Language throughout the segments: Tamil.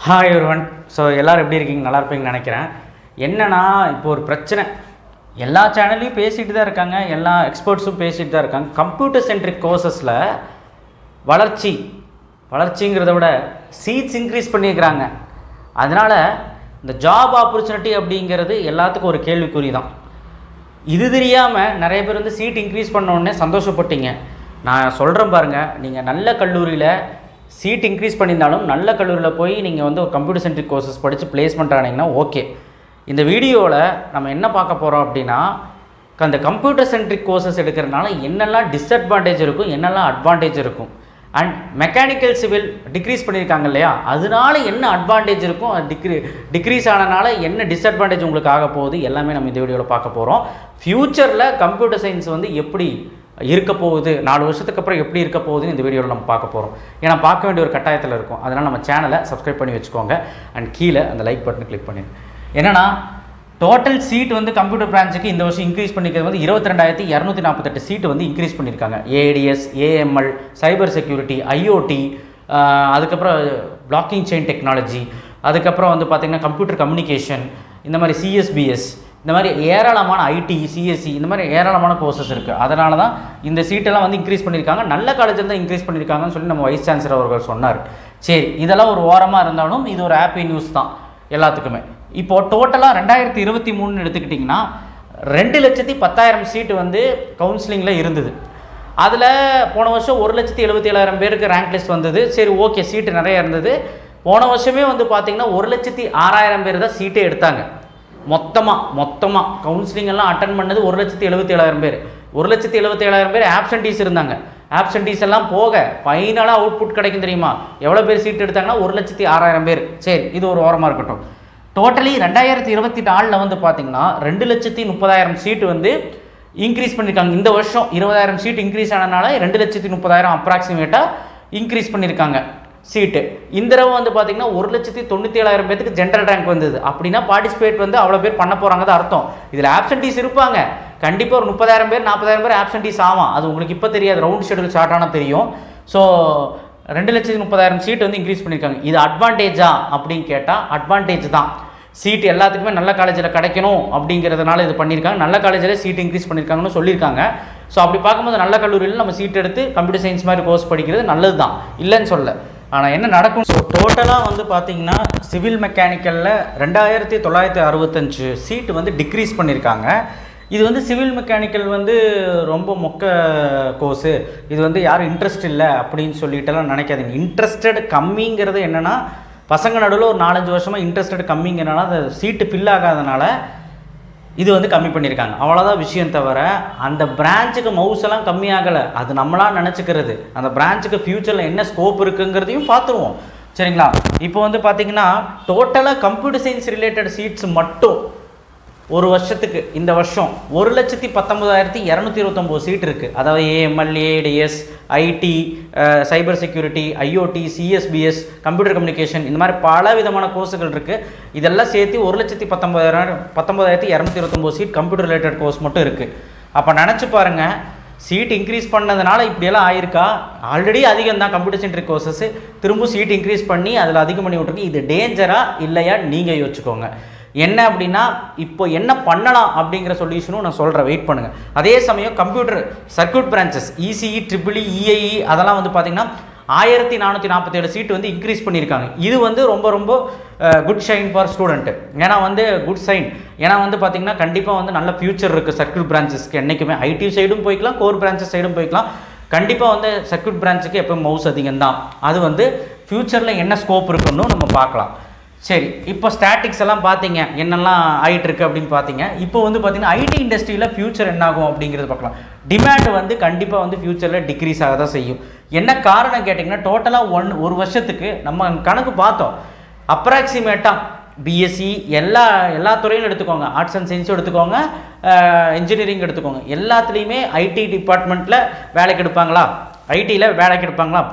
Hi everyone. ஸோ எல்லோரும் எப்படி இருக்கீங்க? நல்லா இருப்பீங்கன்னு நினைக்கிறேன். என்னன்னா இப்போ ஒரு பிரச்சனை எல்லா சேனல்லையும் பேசிகிட்டு தான் இருக்காங்க, எல்லா எக்ஸ்பர்ட்ஸும் பேசிகிட்டு தான் இருக்காங்க. கம்ப்யூட்டர் சென்ட்ரிக் கோர்சஸில் வளர்ச்சிங்கிறத விட சீட்ஸ் இன்க்ரீஸ் பண்ணியிருக்கிறாங்க. அதனால் இந்த ஜாப் ஆப்பர்ச்சுனிட்டி அப்படிங்கிறது எல்லாத்துக்கும் ஒரு கேள்விக்குறி தான். இது தெரியாமல் நிறைய பேர் வந்து சீட் இன்க்ரீஸ் பண்ண உடனே சந்தோஷப்பட்டீங்க. நான் சொல்கிறேன் பாருங்கள், நீங்கள் நல்ல கல்லூரியில் சீட் இன்க்ரீஸ் பண்ணியிருந்தாலும் நல்ல கல்லூரியில் போய் நீங்கள் வந்து ஒரு கம்ப்யூட்டர் சென்ட்ரிக் கோர்சஸ் படித்து பிளேஸ்மெண்ட் ஆனீங்கன்னா ஓகே. இந்த வீடியோவில் நம்ம என்ன பார்க்க போகிறோம் அப்படின்னா, அந்த கம்ப்யூட்டர் சென்ட்ரிக் கோர்சஸ் எடுக்கிறதுனால என்னெல்லாம் டிஸ்அட்வான்டேஜ் இருக்கும், என்னெல்லாம் அட்வான்டேஜ் இருக்கும், அண்ட் மெக்கானிக்கல் சிவில் டிக்ரீஸ் பண்ணியிருக்காங்க இல்லையா, அதனால என்ன அட்வான்டேஜ் இருக்கும், டிக்ரீஸ் ஆனனால என்ன டிஸ்அட்வான்டேஜ் உங்களுக்கு ஆக போகுது, எல்லாமே நம்ம இந்த வீடியோவில் பார்க்க போகிறோம். ஃப்யூச்சரில் கம்ப்யூட்டர் சயின்ஸ் வந்து எப்படி இருக்க போகுது, 4 வருஷத்துக்கு அப்புறம் எப்படி இருக்க போகுதுன்னு இந்த வீடியோவில் நம்ம பார்க்க போகிறோம். ஏன்னா பார்க்க வேண்டிய ஒரு கட்டாயத்தில் இருக்கும். அதனால் நம்ம சேனலை சப்ஸ்கிரைப் பண்ணி வச்சுக்கோங்க அண்ட் கீழே அந்த லைக் பட்டன் கிளிக் பண்ணிடுங்க. என்னென்னா டோட்டல் சீட் வந்து கம்ப்யூட்டர் பிரான்ச்சுக்கு இந்த வருஷம் இன்க்ரீஸ் பண்ணிக்கிறது வந்து 22,248 சீட்டு வந்து இன்க்ரீஸ் பண்ணியிருக்காங்க. ADS, AML, cyber security, IoT, அதுக்கப்புறம் பிளாக்கிங் செயின் டெக்னாலஜி, அதுக்கப்புறம் வந்து பார்த்திங்கன்னா கம்ப்யூட்டர் கம்யூனிகேஷன், இந்த மாதிரி சிஎஸ்பிஎஸ், இந்த மாதிரி ஏராளமான ஐடி, சிஎஸ்சி, இந்த மாதிரி ஏராளமான கோர்சஸ் இருக்குது. அதனால தான் இந்த சீட்டெல்லாம் வந்து இன்க்ரீஸ் பண்ணியிருக்காங்க. நல்ல காலேஜில் தான் இன்க்ரீஸ் பண்ணியிருக்காங்கன்னு சொல்லி நம்ம வைஸ் சான்சலர் அவர்கள் சொன்னார். சரி, இதெல்லாம் ஒரு ஓரமாக இருந்தாலும் இது ஒரு ஹாப்பி நியூஸ் தான் எல்லாத்துக்குமே. இப்போது டோட்டலாக 2023 எடுத்துக்கிட்டிங்கன்னா 2,10,000 சீட்டு வந்து கவுன்சிலிங்கில் இருந்தது. அதில் போன வருஷம் 1,77,000 பேருக்கு ரேங்க் லிஸ்ட் வந்தது. சரி, ஓகே, சீட்டு நிறையா இருந்தது. போன வருஷமே வந்து பார்த்திங்கன்னா 1,06,000 பேர் தான் சீட்டே எடுத்தாங்க. மொத்தமாக கவுன்சிலிங் எல்லாம் அட்டன் பண்ணது 1,77,000 பேர். 1,77,000 பேர் ஆப்சன்டீஸ் இருந்தாங்க. ஆப்சன்டீஸ் எல்லாம் போக ஃபைனலாக அவுட்புட் கிடைக்கும் தெரியுமா? எவ்வளோ பேர் சீட் எடுத்தாங்கன்னா 1,06,000 பேர். சரி, இது ஒரு ஓரமாக இருக்கட்டும். டோட்டலி 2024 வந்து பார்த்திங்கன்னா 2,30,000 சீட்டு வந்து இன்க்ரீஸ் பண்ணியிருக்காங்க. இந்த வருஷம் 20,000 சீட் இன்க்ரீஸ் ஆனதுனால 2,30,000 அப்ராக்சிமேட்டாக இன்க்ரீஸ் பண்ணியிருக்காங்க சீட்டு. இந்த தடவை வந்து பார்த்திங்கன்னா 1,97,000 பேருக்கு ஜென்ரல் ரேங்க் வந்தது. அப்படின்னா பார்ட்டிசிபேட் வந்து அவ்வளோ பேர் பண்ண போகிறாங்க தான் அர்த்தம். இதில் ஆப்சன்டீஸ் இருப்பாங்க கண்டிப்பாக. ஒரு 30,000 பேர் 40,000 பேர் ஆப்சன்டீஸ் ஆகும். அது உங்களுக்கு இப்போ தெரியாது, ரவுண்ட் ஷெடியூல் ஸ்டார்ட் ஆனால் தெரியும். ஸோ 2,30,000 சீட் வந்து இன்க்ரீஸ் பண்ணியிருக்காங்க. இது அட்வான்டேஜா அப்படின்னு கேட்டால் அட்வான்டேஜ் தான். சீட் எல்லாத்துக்குமே நல்ல காலேஜில் கிடைக்கணும் அப்படிங்கிறதுனால இது பண்ணியிருக்காங்க. நல்ல காலேஜில் சீட் இன்க்ரீஸ் பண்ணியிருக்காங்கன்னு சொல்லியிருக்காங்க. ஸோ அப்படி பார்க்கும்போது நல்ல கல்லூரியில் நம்ம சீட் எடுத்து கம்ப்யூட்டர் சயின்ஸ் மாதிரி கோர்ஸ் படிக்கிறது நல்லது தான், இல்லைன்னு சொல்ல. ஆனால் என்ன நடக்கும்? ஸோ டோட்டலாக வந்து பார்த்திங்கன்னா சிவில் மெக்கானிக்கலில் 2,965 சீட்டு வந்து டிக்ரீஸ் பண்ணியிருக்காங்க. இது வந்து சிவில் மெக்கானிக்கல் வந்து ரொம்ப மொக்க கோர்ஸு, இது வந்து யாரும் இன்ட்ரெஸ்ட் இல்லை அப்படின்னு சொல்லிட்டுலாம் நினைக்காதீங்க. இன்ட்ரெஸ்டட் கம்மிங்கிறது என்னென்னா, பசங்க நடுவில் ஒரு 4-5 வருஷமாக இன்ட்ரெஸ்டட் கம்மிங்கிறனால அந்த சீட்டு ஃபில் ஆகாதனால இது வந்து கம்மி பண்ணியிருக்காங்க. அவ்வளோதான் விஷயம். தவிர அந்த பிரான்ச்சுக்கு மவுஸ் எல்லாம் கம்மியாகலை, அது நம்மளாம் நினச்சிக்கிறது. அந்த பிரான்ச்சுக்கு ஃப்யூச்சரில் என்ன ஸ்கோப் இருக்குங்கிறதையும் பார்த்துருவோம். சரிங்களா? இப்போ வந்து பார்த்திங்கன்னா டோட்டலாக கம்ப்யூட்டர் சயின்ஸ் ரிலேட்டட் சீட்ஸ் மட்டும் ஒரு வருஷத்துக்கு இந்த வருஷம் 1,19,229 சீட் இருக்குது. அதாவது AML, ADS, IT, cyber security, IoT, CSBS, computer communication, இந்த மாதிரி பல விதமான கோர்ஸுகள் இருக்குது. இதெல்லாம் சேர்த்து 1,19,229 சீட் கம்ப்யூட்டர் ரிலேட்டட் கோர்ஸ் மட்டும் இருக்குது. அப்போ நினச்சி பாருங்கள், சீட் இன்க்ரீஸ் பண்ணதுனால இப்படியெல்லாம் ஆயிருக்கா? ஆல்ரெடி அதிகம் தான் கம்ப்யூட்டர் சென்ட்ரிக் கோர்சஸ், திரும்ப சீட் இன்க்ரீஸ் பண்ணி அதில் அதிகம் பண்ணி விட்ருக்கு. இது டேஞ்சரா இல்லையா நீங்கள் யோசிச்சுக்கோங்க. என்ன அப்படின்னா, இப்போ என்ன பண்ணலாம் அப்படிங்கிற சொல்யூஷனும் நான் சொல்கிறேன், வெயிட் பண்ணுங்கள். அதே சமயம் computer circuit branches ECE, triple E, இஐஇ அதெல்லாம் வந்து பார்த்திங்கன்னா 1,447 சீட்டு வந்து இன்க்ரீஸ் பண்ணியிருக்காங்க. இது வந்து ரொம்ப குட் ஷைன் ஃபார் ஸ்டூடெண்ட்டு. ஏன்னா வந்து குட் சைன். ஏன்னா வந்து பார்த்திங்கன்னா கண்டிப்பாக வந்து நல்ல ஃப்யூச்சர் இருக்குது சர்க்யூட் பிரான்ச்சஸ்க்கு. என்றைக்குமே ஐடி சைடும் போய்க்கலாம், கோர் பிரான்ச்சஸ் சைடும் போய்க்கலாம். கண்டிப்பாக வந்து சர்க்யூட் பிரான்ச்சுக்கு எப்போ மவுஸ் அதிகம் தான். அது வந்து ஃப்யூச்சரில் என்ன ஸ்கோப் இருக்குன்னு நம்ம பார்க்கலாம். சரி, இப்போ ஸ்டாட்டிக்ஸ் எல்லாம் பார்த்தீங்க, என்னெல்லாம் ஆகிட்டு இருக்குது அப்படின்னு பார்த்தீங்க. இப்போ வந்து பார்த்திங்கன்னா ஐடி இண்டஸ்ட்ரியில் ஃப்யூச்சர் என்ன ஆகும் அப்படிங்கிறது பார்க்கலாம். டிமாண்ட் வந்து கண்டிப்பாக வந்து ஃப்யூச்சரில் டிக்ரீஸ் ஆக தான் செய்யும். என்ன காரணம் கேட்டிங்கன்னா, டோட்டலாக ஒரு வருஷத்துக்கு நம்ம கணக்கு பார்த்தோம். அப்ராக்சிமேட்டாக பிஎஸ்சி எல்லா துறையிலும் எடுத்துக்கோங்க, ஆர்ட்ஸ் அண்ட் சயின்ஸும் எடுத்துக்கோங்க, இன்ஜினியரிங் எடுத்துக்கோங்க, எல்லாத்துலேயுமே ஐடி டிபார்ட்மெண்ட்டில் வேலைக்கு எடுப்பாங்களா, ஐடியில் வேலைக்கு எடுப்பாங்களா?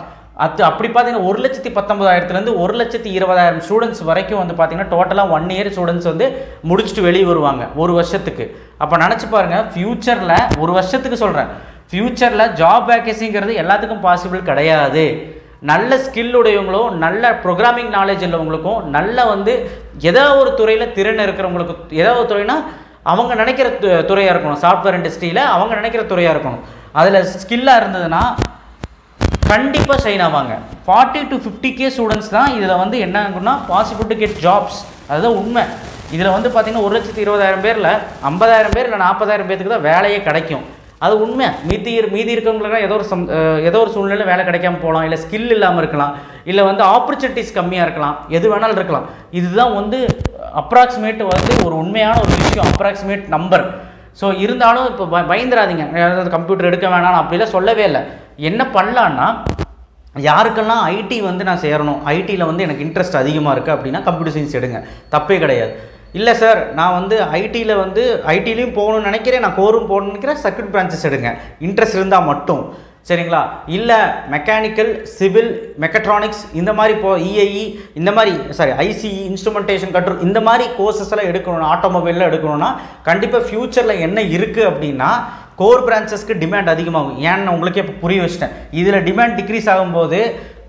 அப்படி பார்த்தீங்கன்னா 1,19,000 1,20,000 ஸ்டூடெண்ட்ஸ் வரைக்கும் வந்து பார்த்தீங்கன்னா டோட்டலாக 1 இயர் ஸ்டூடெண்ட்ஸ் வந்து முடிச்சுட்டு வெளியே வருவாங்க ஒரு வருஷத்துக்கு. அப்போ நினச்சி பாருங்கள், ஃப்யூச்சரில் ஒரு வருஷத்துக்கு சொல்கிறேன், ஃப்யூச்சரில் ஜாப் வேக்கன்சிங்கிறது எல்லாத்துக்கும் பாசிபிள் கிடையாது. நல்ல ஸ்கில் உடையவங்களும் நல்ல ப்ரோக்ராமிங் நாலேஜ் உள்ளவங்களுக்கும் நல்ல வந்து ஏதோ ஒரு துறையில் திறன் இருக்கிறவங்களுக்கு, ஏதோ ஒரு துறைனா அவங்க நினைக்கிற துறையாக இருக்கணும். சாஃப்ட்வேர் இண்டஸ்ட்ரியில் அவங்க நினைக்கிற துறையாக இருக்கணும். அதில் ஸ்கில்லாக இருந்ததுன்னா கண்டிப்பாக ஷைன் ஆவாங்க. 40 to 50K ஸ்டூடெண்ட்ஸ் தான் இதில் வந்து என்ன ஆகுன்னா பாசிபிள் டு கெட் ஜாப்ஸ். அதுதான் உண்மை. இதில் வந்து பார்த்திங்கன்னா 1,20,000 பேரில் 50,000 பேர் இல்லை 40,000 பேருக்கு தான் வேலையே கிடைக்கும். அது உண்மை. மீதி இருக்கவங்களுக்கு ஏதோ ஒரு சூழ்நிலை வேலை கிடைக்காம போகலாம், இல்லை ஸ்கில் இல்லாமல் இருக்கலாம், இல்லை வந்து ஆப்பர்ச்சுனிட்டிஸ் கம்மியாக இருக்கலாம், எது வேணாலும் இருக்கலாம். இதுதான் வந்து அப்ராக்சிமேட் வந்து ஒரு உண்மையான ஒரு விஷயம், அப்ராக்சிமேட் நம்பர். ஸோ இருந்தாலும் இப்போ பயந்துடாதீங்க, ஏதாவது கம்ப்யூட்டர் எடுக்க வேணாம் அப்படிலாம் சொல்லவே இல்லை. என்ன பண்ணலான்னா, யாருக்கெல்லாம் ஐடி வந்து நான் சேரணும், ஐடியில் வந்து எனக்கு இன்ட்ரெஸ்ட் அதிகமாக இருக்குது அப்படின்னா கம்ப்யூட்டர் சயின்ஸ் எடுங்க, தப்பே கிடையாது. இல்லை சார் நான் வந்து ஐடிலையும் போகணும்னு நினைக்கிறேன், நான் கோரும் போகணும்னு நினைக்கிறேன், சர்க்யூட் பிரான்ச்சஸ் எடுங்க இன்ட்ரெஸ்ட் இருந்தால் மட்டும், சரிங்களா? இல்லை மெக்கானிக்கல், சிவில், மெக்கட்ரானிக்ஸ் இந்த மாதிரி இஐஇ இந்த மாதிரி ஐசிஇ, இன்ஸ்ட்ருமெண்டேஷன் கண்ட்ரோல் இந்த மாதிரி கோர்சஸ் எல்லாம் எடுக்கணும், ஆட்டோமொபைலில் எடுக்கணும்னா கண்டிப்பாக ஃப்யூச்சரில் என்ன இருக்குது அப்படின்னா கோர் பிரான்ச்சஸ்க்கு டிமாண்ட் அதிகமாகும். ஏன்னு உங்களுக்கே இப்போ புரிய வச்சிட்டேன். இதில் டிமாண்ட் டிக்ரீஸ் ஆகும்போது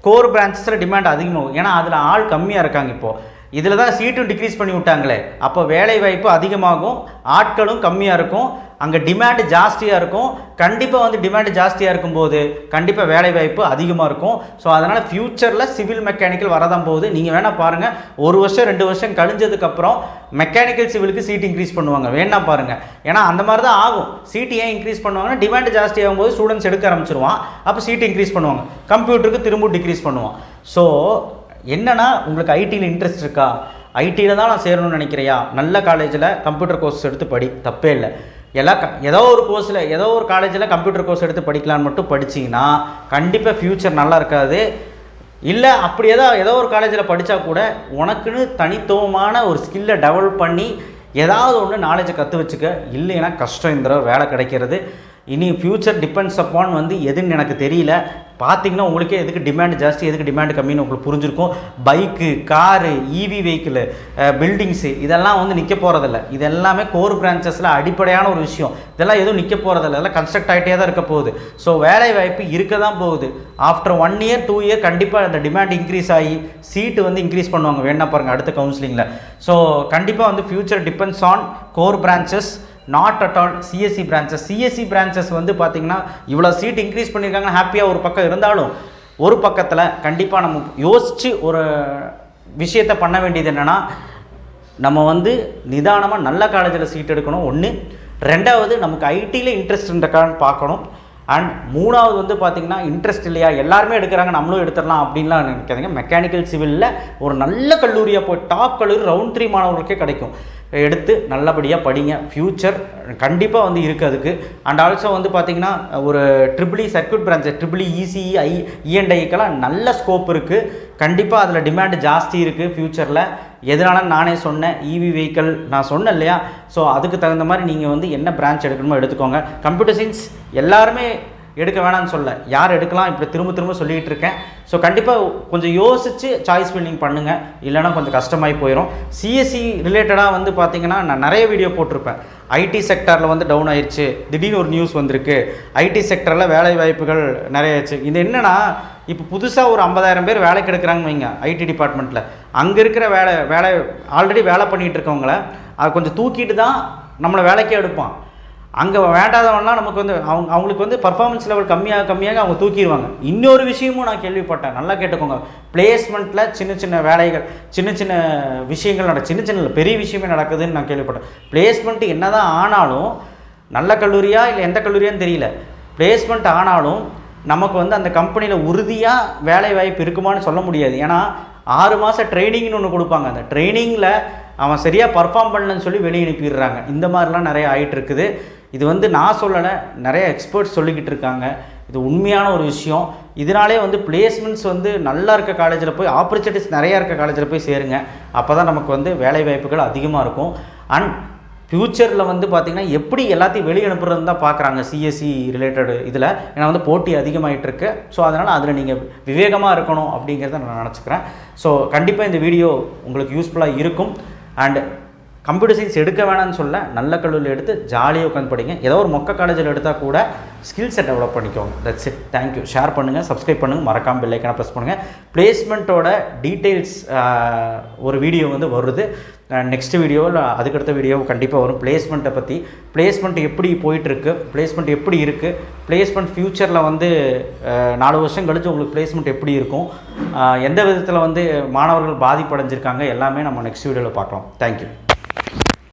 கோர் பிரான்ச்சஸில் டிமாண்ட் அதிகமாகும். ஏன்னா அதில் ஆள் கம்மியாக இருக்காங்க. இப்போது இதில் தான் சீட்டும் டிக்ரீஸ் பண்ணி விட்டாங்களே, அப்போ வேலை வாய்ப்பு அதிகமாகும், ஆட்களும் கம்மியாக இருக்கும், அங்கே டிமாண்டு ஜாஸ்தியாக இருக்கும். கண்டிப்பாக வந்து டிமாண்டு ஜாஸ்தியாக இருக்கும்போது கண்டிப்பாக வேலை வாய்ப்பு அதிகமாக இருக்கும். ஸோ அதனால் ஃப்யூச்சரில் சிவில் மெக்கானிக்கல் வரதான் போகுது. நீங்கள் வேணால் பாருங்கள், 1 வருஷம் 2 வருஷம் கழிஞ்சதுக்கப்புறம் மெக்கானிக்கல் சிவிலுக்கு சீட் இன்க்ரீஸ் பண்ணுவாங்க, வேணா பாருங்கள். ஏன்னா அந்த மாதிரி தான் ஆகும். சீட்டு ஏன் இன்க்ரீஸ் பண்ணுவாங்கன்னா டிமாண்டு ஜாஸ்தி ஆகும்போது ஸ்டூடெண்ட்ஸ் எடுக்க ஆரம்பிச்சிருவான், அப்போ சீட்டு இன்க்ரீஸ் பண்ணுவாங்க, கம்ப்யூட்டருக்கு திரும்ப டிக்ரீஸ் பண்ணுவான். ஸோ என்னன்னா, உங்களுக்கு ஐடியில் இன்ட்ரெஸ்ட் இருக்கா, ஐடியில் தான் நான் சேரணும்னு நினைக்கிறியா, நல்ல காலேஜில் கம்ப்யூட்டர் கோர்ஸ் எடுத்து படி, தப்பே இல்லை. ஏதோ ஒரு கோர்ஸில் ஏதோ ஒரு காலேஜில் கம்ப்யூட்டர் கோர்ஸ் எடுத்து படிக்கலான்னு மட்டும் படிச்சிங்கன்னா கண்டிப்பாக ஃப்யூச்சர் நல்லா இருக்காது. இல்லை அப்படி ஏதோ ஒரு காலேஜில் படித்தா கூட உனக்குன்னு தனித்துவமான ஒரு ஸ்கில்லை டெவலப் பண்ணி ஏதாவது ஒன்று நாலேஜை கற்று வச்சுக்க. இல்லைன்னா கஷ்டம் இந்த தடவை வேலை கிடைக்கிறது. இனி ஃப்யூச்சர் டிபெண்ட்ஸ் அப்பான் வந்து எதுன்னு எனக்கு தெரியல. பார்த்தீங்கன்னா உங்களுக்கே எதுக்கு டிமாண்ட் ஜாஸ்தி எதுக்கு டிமாண்ட் கம்மின்னு உங்களுக்கு புரிஞ்சிருக்கும். Bike, car, EV vehicle, buildings இதெல்லாம் வந்து நிற்க போகிறதில்ல. இது எல்லாமே கோர் பிரான்ச்சஸில் அடிப்படையான ஒரு விஷயம். இதெல்லாம் எதுவும் நிற்க போகிறதில்ல, இதெல்லாம் கன்ஸ்ட்ரக்ட் ஆகிட்டே தான் இருக்க போகுது. ஸோ வேலை வாய்ப்பு இருக்க தான் போகுது. ஆஃப்டர் 1 இயர் 2 இயர் கண்டிப்பாக அந்த டிமாண்ட் இன்க்ரீஸ் ஆகி சீட்டு வந்து இன்க்ரீஸ் பண்ணுவாங்க, வேணா பாருங்கள் அடுத்த கவுன்சிலிங்கில். ஸோ கண்டிப்பாக வந்து future depends on core branches, not at all CSC branches. CSC branches வந்து பார்த்திங்கன்னா இவ்வளோ சீட் இன்க்ரீஸ் பண்ணியிருக்காங்கன்னா ஹாப்பியாக ஒரு பக்கம் இருந்தாலும், ஒரு பக்கத்தில் கண்டிப்பாக நம்ம யோசித்து ஒரு விஷயத்தை பண்ண வேண்டியது என்னென்னா, நம்ம வந்து நிதானமாக நல்ல காலேஜில் சீட் எடுக்கணும். 1. 2வது நமக்கு ஐடியில் இன்ட்ரெஸ்ட் இருக்கான்னு பார்க்கணும். அண்ட் 3வது வந்து பார்த்திங்கன்னா இன்ட்ரெஸ்ட் இல்லையா, எல்லாருமே எடுக்கிறாங்க நம்மளும் எடுத்துடலாம் அப்படின்லாம் நினைக்காதீங்க. மெக்கானிக்கல் சிவிலில் ஒரு நல்ல கல்லூரியாக போய் டாப் கல்லூரி ரவுண்ட் 3 மாணவர்களுக்கே கிடைக்கும், எடுத்து நல்லபடியாக படிங்க. ஃப்யூச்சர் கண்டிப்பாக வந்து இருக்குது அதுக்கு. அண்ட் ஆல்சோ வந்து பார்த்திங்கன்னா ஒரு triple circuit branch, triple ECE, இஎன்ஐக்கெல்லாம் நல்ல ஸ்கோப் இருக்குது. கண்டிப்பாக அதில் டிமாண்டு ஜாஸ்தி இருக்குது ஃப்யூச்சரில். எதனால நானே சொன்னேன், இவி வெஹிக்கிள் நான் சொன்னேன் இல்லையா. ஸோ அதுக்கு தகுந்த மாதிரி நீங்கள் வந்து என்ன பிரான்ச் எடுக்கணுமோ எடுத்துக்கோங்க. கம்ப்யூட்டர் சயின்ஸ் எல்லாருமே எடுக்க வேணான்னு சொல்ல, யார் எடுக்கலாம் இப்படி திரும்ப சொல்லிகிட்டு இருக்கேன். ஸோ கண்டிப்பாக கொஞ்சம் யோசித்து சாய்ஸ் ஃபில்லிங் பண்ணுங்கள், இல்லைனா கொஞ்சம் கஷ்டமாகி போயிடும். சிஎஸ்சி ரிலேட்டடாக வந்து பார்த்திங்கன்னா நான் நிறைய வீடியோ போட்டிருப்பேன். ஐடி செக்டரில் வந்து டவுன் ஆயிடுச்சு, திடீர்னு ஒரு நியூஸ் வந்திருக்கு, ஐடி செக்டரில் வேலை வாய்ப்புகள் நிறைய ஆச்சு. இது என்னென்னா, இப்போ புதுசாக ஒரு 50,000 பேர் வேலைக்கு எடுக்கிறாங்க வைங்க ஐடி டிபார்ட்மெண்ட்டில். அங்கே இருக்கிற வேலை ஆல்ரெடி வேலை பண்ணிகிட்டு இருக்கவங்கள அதை கொஞ்சம் தூக்கிட்டு தான் நம்மளை வேலைக்கே எடுப்பான். அங்கே வேண்டாதவன்லாம் நமக்கு வந்து அவங்களுக்கு வந்து பர்ஃபார்மன்ஸ் லெவல் கம்மியாக அவங்க தூக்கிடுவாங்க. இன்னொரு விஷயமும் நான் கேள்விப்பட்டேன், நல்லா கேட்டுக்கோங்க. பிளேஸ்மெண்ட்டில் சின்ன வேலைகள், சின்ன விஷயங்கள் சின்ன பெரிய விஷயமே நடக்குதுன்னு நான் கேள்விப்பட்டேன். பிளேஸ்மெண்ட்டு என்ன தான் ஆனாலும், நல்ல கல்லூரியாக இல்லை எந்த கல்லூரியான்னு தெரியல, பிளேஸ்மெண்ட் ஆனாலும் நமக்கு வந்து அந்த கம்பெனியில் உறுதியாக வேலை வாய்ப்பு இருக்குமான்னு சொல்ல முடியாது. ஏன்னா 6 மாதம் ட்ரைனிங்னு ஒன்று கொடுப்பாங்க, அந்த ட்ரைனிங்கில் அவன் சரியாக பர்ஃபார்ம் பண்ணலன்னு சொல்லி வெளியே அனுப்பிடுறாங்க. இந்த மாதிரிலாம் நிறைய ஆகிட்டு இருக்குது. இது வந்து நான் சொல்லலை, நிறைய எக்ஸ்பர்ட்ஸ் சொல்லிக்கிட்டு இருக்காங்க. இது உண்மையான ஒரு விஷயம். இதனாலே வந்து பிளேஸ்மெண்ட்ஸ் வந்து நல்லா இருக்க காலேஜில் போய், ஆப்பர்ச்சுனிட்டிஸ் நிறையா இருக்க காலேஜில் போய் சேருங்க. அப்போ தான் நமக்கு வந்து வேலை வாய்ப்புகள் அதிகமாக இருக்கும். அண்ட் ஃப்யூச்சரில் வந்து பார்த்திங்கன்னா எப்படி எல்லாத்தையும் வெளியே அனுப்புறதுன்னு தான் பார்க்குறாங்க சிஎஸ்சி ரிலேட்டடு இதில். ஏன்னா வந்து போட்டி அதிகமாகிட்டு இருக்கு. ஸோ அதனால் அதில் நீங்கள் விவேகமாக இருக்கணும் அப்படிங்கிறத நான் நினச்சிக்கிறேன். ஸோ கண்டிப்பாக இந்த வீடியோ உங்களுக்கு யூஸ்ஃபுல்லாக இருக்கும். அண்ட் கம்ப்யூட்டர் சயின்ஸ் எடுக்க வேணாம்னு சொல்ல, நல்ல கல்லூரியில் எடுத்து ஜாலியாக உட்காந்து படிங்க. ஏதோ ஒரு மொக்க காலேஜில் எடுத்தால் கூட ஸ்கில்ஸை டெவலப் பண்ணிக்கோங்க. That's it. தேங்க்யூ. ஷேர் பண்ணுங்கள், சப்ஸ்கிரைப் பண்ணுங்கள், மறக்காமல் பெல் ஐக்கானை ப்ரெஸ் பண்ணுங்கள். பிளேஸ்மெண்ட்டோட டீட்டெயில்ஸ் ஒரு வீடியோ வந்து வருது. நெக்ஸ்ட் வீடியோவில் அதுக்கடுத்த வீடியோ கண்டிப்பாக வரும். பிளேஸ்மெண்ட்டை பற்றி, பிளேஸ்மெண்ட் எப்படி போயிட்டுருக்கு, பிளேஸ்மெண்ட் எப்படி இருக்குது, பிளேஸ்மெண்ட் ஃப்யூச்சரில் வந்து 4 வருஷம் கழித்து உங்களுக்கு பிளேஸ்மெண்ட் எப்படி இருக்கும், எந்த விதத்தில் வந்து மாணவர்கள் பாதிப்படைஞ்சிருக்காங்க, எல்லாமே நம்ம நெக்ஸ்ட் வீடியோவில் பார்க்கலாம். தேங்க்யூ.